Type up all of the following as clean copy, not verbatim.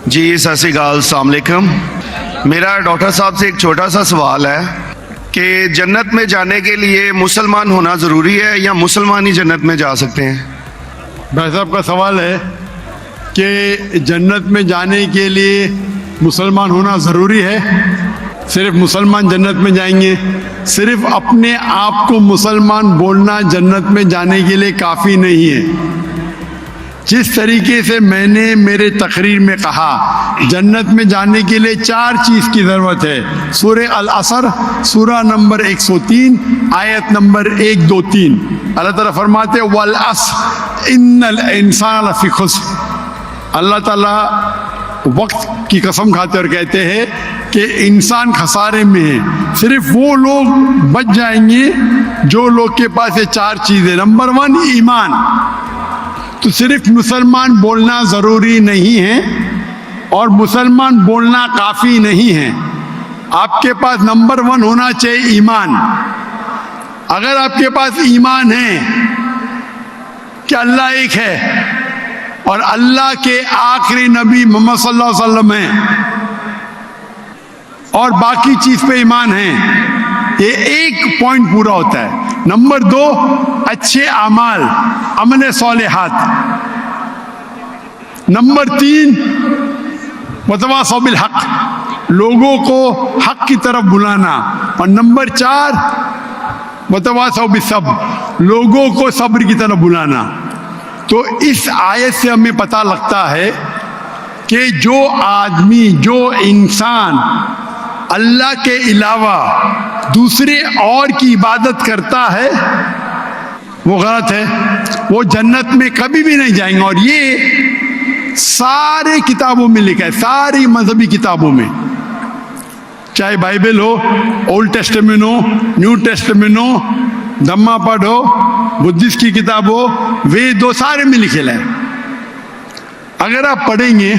جی ست شری اکال، السلام علیکم۔ میرا ڈاکٹر صاحب سے ایک چھوٹا سا سوال ہے کہ جنت میں جانے کے لیے مسلمان ہونا ضروری ہے یا مسلمان ہی جنت میں جا سکتے ہیں؟ بھائی صاحب کا سوال ہے کہ جنت میں جانے کے لیے مسلمان ہونا ضروری ہے؟ صرف مسلمان جنت میں جائیں گے؟ صرف اپنے آپ کو مسلمان بولنا جنت میں جانے کے لیے کافی نہیں ہے۔ جس طریقے سے میں نے میرے تقریر میں کہا جنت میں جانے کے لیے 4 چیز کی ضرورت ہے۔ سورہ العصر سورہ نمبر 103 آیت نمبر 1، 2، 3 اللہ تعالیٰ فرماتے والعصر ان الانسان لفی خسر۔ اللہ تعالیٰ وقت کی قسم کھاتے اور کہتے ہیں کہ انسان خسارے میں ہے۔ صرف وہ لوگ بچ جائیں گے جو لوگ کے پاس یہ 4 چیزیں۔ نمبر 1 ایمان۔ تو صرف مسلمان بولنا ضروری نہیں ہے اور مسلمان بولنا کافی نہیں ہے، آپ کے پاس نمبر 1 ہونا چاہیے ایمان۔ اگر آپ کے پاس ایمان ہے کہ اللہ ایک ہے اور اللہ کے آخری نبی محمد صلی اللہ علیہ وسلم ہیں اور باقی چیز پہ ایمان ہے، یہ ایک پوائنٹ پورا ہوتا ہے۔ نمبر 2 اچھے اعمال، عمل صالحات۔ نمبر 3 وتواصوا بالحق، لوگوں کو حق کی طرف بلانا۔ اور نمبر 4 وتواصوا بالصبر، لوگوں کو صبر کی طرف بلانا۔ تو اس آیت سے ہمیں پتہ لگتا ہے کہ جو آدمی، جو انسان اللہ کے علاوہ دوسرے اور کی عبادت کرتا ہے وہ غلط ہے، وہ جنت میں کبھی بھی نہیں جائیں گے۔ اور یہ سارے کتابوں میں لکھا ہے، ساری مذہبی کتابوں میں، چاہے بائبل ہو، اولڈ ٹیسٹمنٹ ہو، نیو ٹیسٹمنٹ ہو، دھما پڑھ ہو، بدھسٹ کی کتاب ہو، وید ہو، سارے میں لکھے ہے۔ اگر آپ پڑھیں گے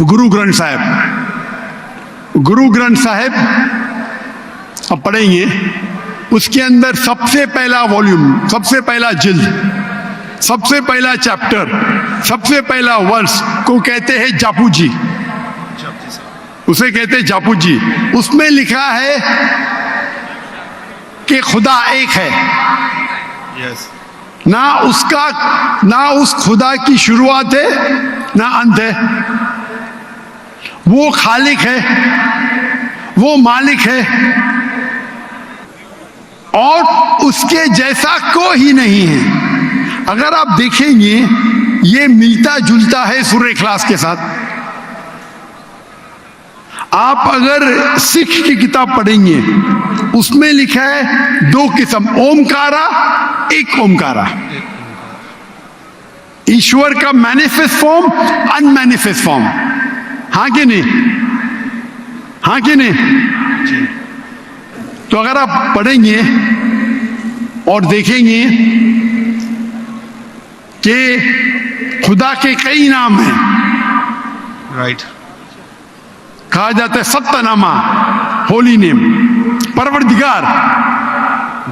گرو گرنتھ صاحب آپ پڑھیں گے، اس کے اندر سب سے پہلا والیوم، سب سے پہلا جلد، سب سے پہلا چیپٹر، سب سے پہلا ورس کو کہتے ہیں جاپو جی، اسے کہتے ہیں جاپو جی۔ اس میں لکھا ہے کہ خدا ایک ہے، نہ اس خدا کی شروعات ہے نہ انت ہے، وہ خالق ہے، وہ مالک ہے اور اس کے جیسا کوئی ہی نہیں ہے۔ اگر آپ دیکھیں گے یہ ملتا جلتا ہے سورہ اخلاص کے ساتھ۔ آپ اگر سکھ کی کتاب پڑھیں گے اس میں لکھا ہے 2 قسم، اومکارا، ایک اومکارا، ایشور کا مینیفیسٹ فارم، ان مینیفیسٹ فارم، ہاں کہ نہیں؟ ہاں کہ نہیں؟ تو اگر آپ پڑھیں گے اور دیکھیں گے کہ خدا کے کئی نام ہیں، رائٹ، کہا جاتا ہے ستہ نامہ، ہولی نیم، پروردگار۔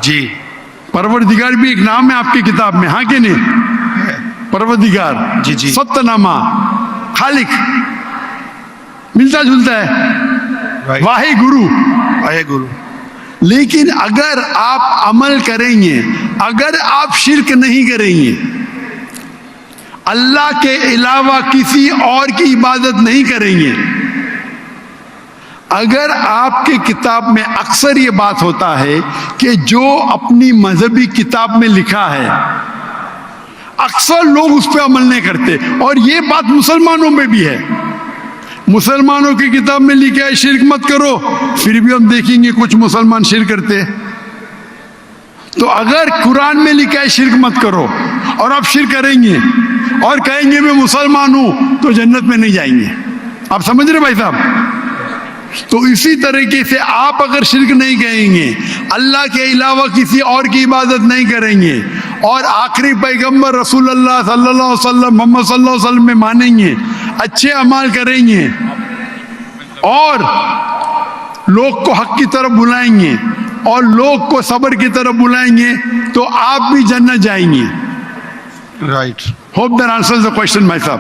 جی پروردگار بھی ایک نام ہے آپ کی کتاب میں، ہاں کہ نہیں؟ پروردگار، جی ستہ نامہ، خالق، ملتا جلتا ہے، واہے گرو۔ لیکن اگر آپ عمل کریں گے، اگر آپ شرک نہیں کریں گے، اللہ کے علاوہ کسی اور کی عبادت نہیں کریں گے، اگر آپ کے کتاب میں اکثر یہ بات ہوتا ہے کہ جو اپنی مذہبی کتاب میں لکھا ہے اکثر لوگ اس پہ عمل نہیں کرتے، اور یہ بات مسلمانوں میں بھی ہے۔ مسلمانوں کی کتاب میں لکھا ہے شرک مت کرو، پھر بھی ہم دیکھیں گے کچھ مسلمان شرک کرتے ہیں۔ تو اگر قرآن میں لکھا ہے شرک مت کرو اور آپ شرک کریں گے اور کہیں گے میں مسلمان ہوں تو جنت میں نہیں جائیں گے۔ آپ سمجھ رہے بھائی صاحب؟ تو اسی طریقے سے آپ اگر شرک نہیں کہیں گے، اللہ کے علاوہ کسی اور کی عبادت نہیں کریں گے اور آخری پیغمبر رسول اللہ صلی اللہ علیہ وسلم، محمد صلی اللہ علیہ وسلم میں مانیں گے، اچھے اعمال کریں گے اور لوگ کو حق کی طرف بلائیں گے اور لوگ کو صبر کی طرف بلائیں گے تو آپ بھی جنت جائیں گے۔ Right. Hope that answers the question بھائی صاحب۔